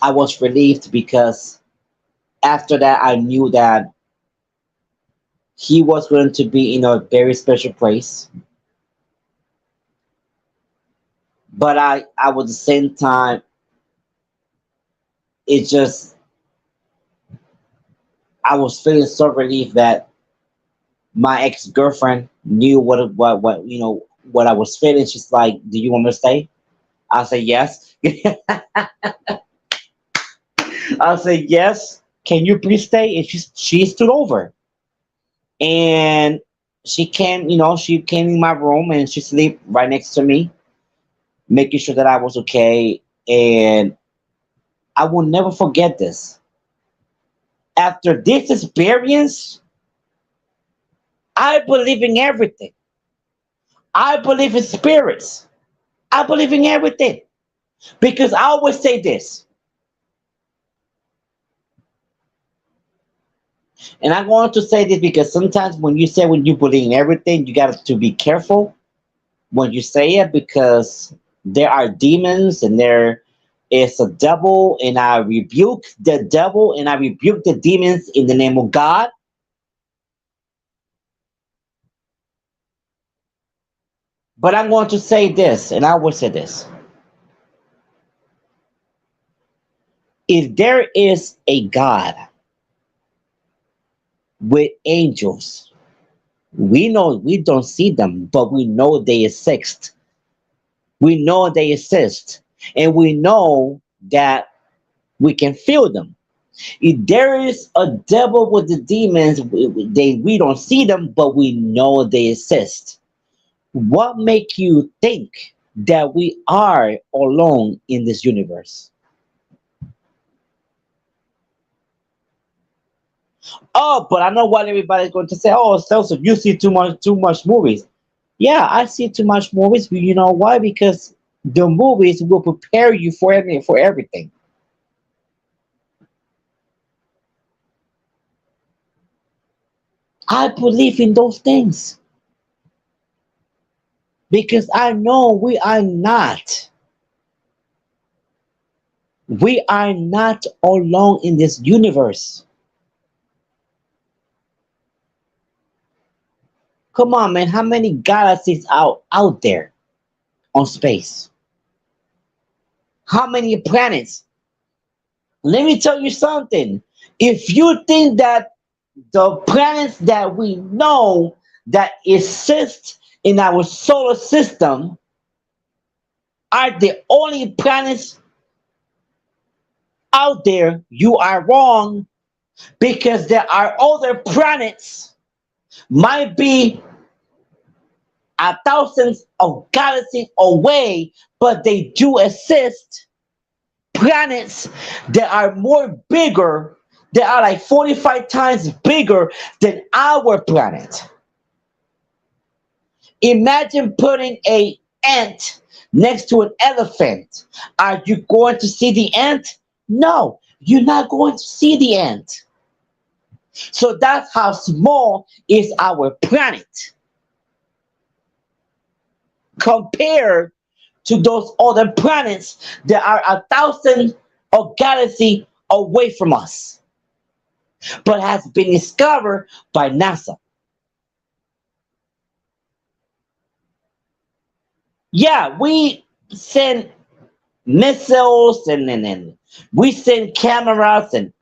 I was relieved because after that, I knew that he was going to be in a very special place. But I was at the same time, it just, I was feeling so relieved that my ex girlfriend knew what I was feeling. She's like, "Do you want me to stay?" I say yes. I say yes. Can you please stay? And she stood over and she came in my room and she slept right next to me, making sure that I was okay. And I will never forget this. After this experience, I believe in everything. I believe in spirits. I believe in everything. Because I always say this, and I'm going to say this because sometimes when you believe in everything, you got to be careful when you say it because there are demons and there is a devil, and I rebuke the devil and I rebuke the demons in the name of God. But I'm going to say this, and I will say this. If there is a God with angels, we know we don't see them, but we know they exist. We know they exist. And we know that we can feel them. If there is a devil with the demons, we don't see them, but we know they exist. What make you think that we are alone in this universe? Oh, but I know what everybody's going to say. Oh, Celso, you see too much movies. Yeah, I see too much movies. But you know why? Because the movies will prepare you for everything. I believe in those things because I know we are not alone in this universe. Come on, man. How many galaxies out there on space? How many planets? Let me tell you something. If you think that the planets that we know that exist in our solar system are the only planets out there, you are wrong because there are other planets, might be a thousands of galaxies away, but they do exist. Planets that are more bigger, that are like 45 times bigger than our planet. Imagine putting a ant next to an elephant. Are you going to see the ant? No, you're not going to see the ant. So that's how small is our planet compared to those other planets that are a thousand of galaxy away from us, but has been discovered by NASA. Yeah, we send missiles and we send cameras and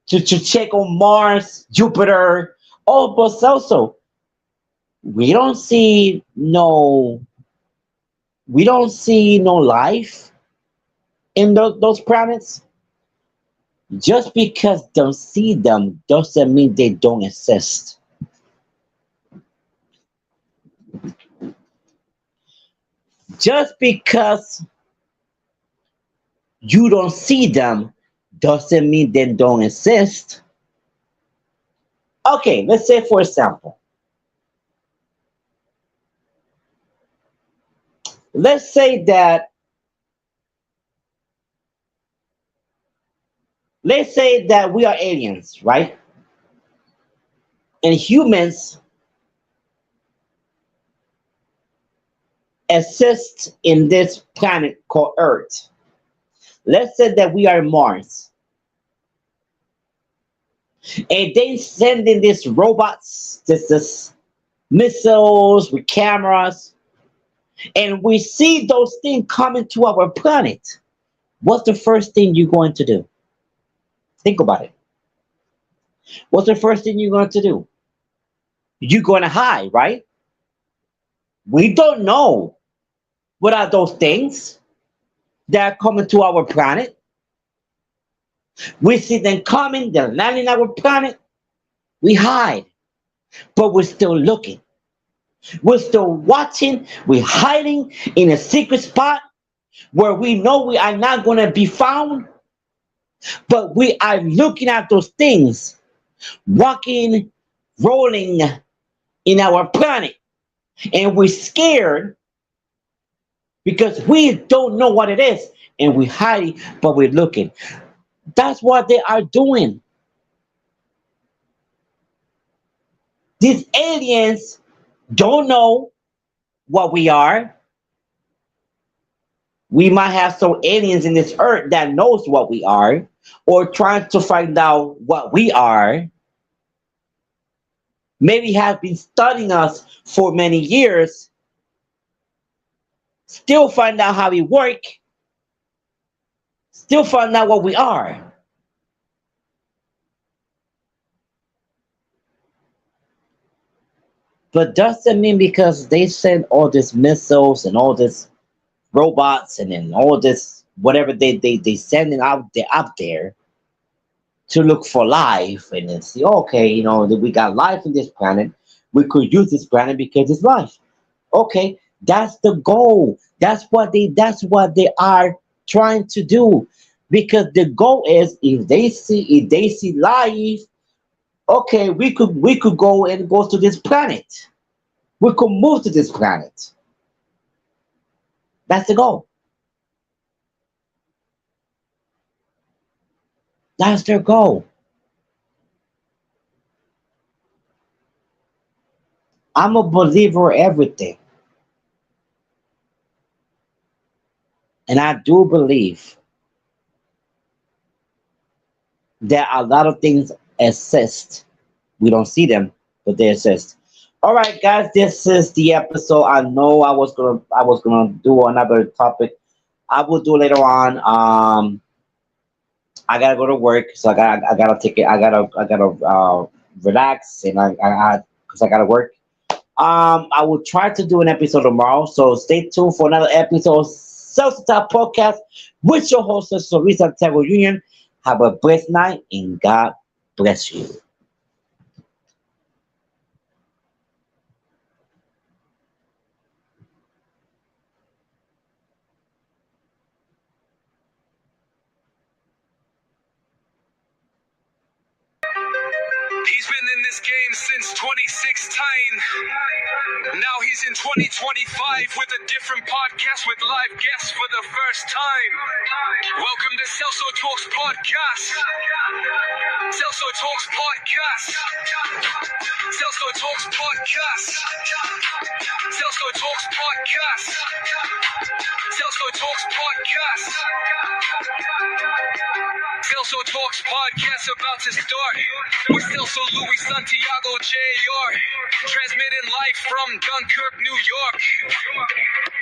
to check on Mars, Jupiter. Oh, but also we don't see no we don't see no life in those planets. Just because don't see them doesn't mean they don't exist. Just because you don't see them doesn't mean they don't exist. Okay, let's say for example, let's say that we are aliens, right? And humans exist in this planet called Earth. Let's say that we are Mars, and they send in these robots, this missiles with cameras, and we see those things coming to our planet. What's the first thing you're going to do? Think about it. What's the first thing you're going to do? You're going to hide, right? We don't know what are those things that are coming to our planet. We see them coming, they're landing our planet. We hide, but we're still looking. We're still watching. We're hiding in a secret spot where we know we are not going to be found, but we are looking at those things, walking, rolling in our planet. And we're scared because we don't know what it is. And we're hiding, but we're looking. That's what they are doing. These aliens don't know what we are. We might have some aliens in this earth that knows what we are, or trying to find out what we are. Maybe have been studying us for many years, still find out how we work, still find out what we are. But doesn't mean because they send all these missiles and all this robots and then all this whatever they sending out there to look for life and then see, okay, that we got life in this planet. We could use this planet because it's life. Okay, that's the goal. That's what they are trying to do. Because the goal is if they see life, okay, we could go to this planet. We could move to this planet. That's the goal. That's their goal. I'm a believer in everything. And I do believe that a lot of things exist. We don't see them, but they exist. All right, guys, this is the episode. I know I was gonna do another topic. I will do later on. I gotta go to work, so I gotta take it. I gotta relax, and because I gotta work. I will try to do an episode tomorrow, so stay tuned for another episode of Celso Top Podcast with your host, Sorisa Santiago Union. Have a blessed night, and God bless you. He's been in this game since 2016. Now he's in 2025 with a different podcast with live guests for the first time. Welcome to Celso Talks Podcast. Celso Talks Podcast. Celso Talks Podcast. Celso Talks Podcast. Celso Talks Podcast. Celso Talks Podcast about to start with Celso Louis Santiago Jr. Transmitting live from Dunkirk, New York.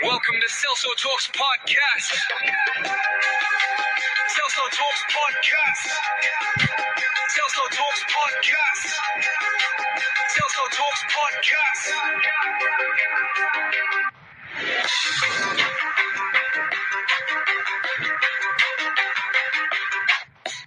Welcome to Celso Talks Podcast. Celso Talks Podcast.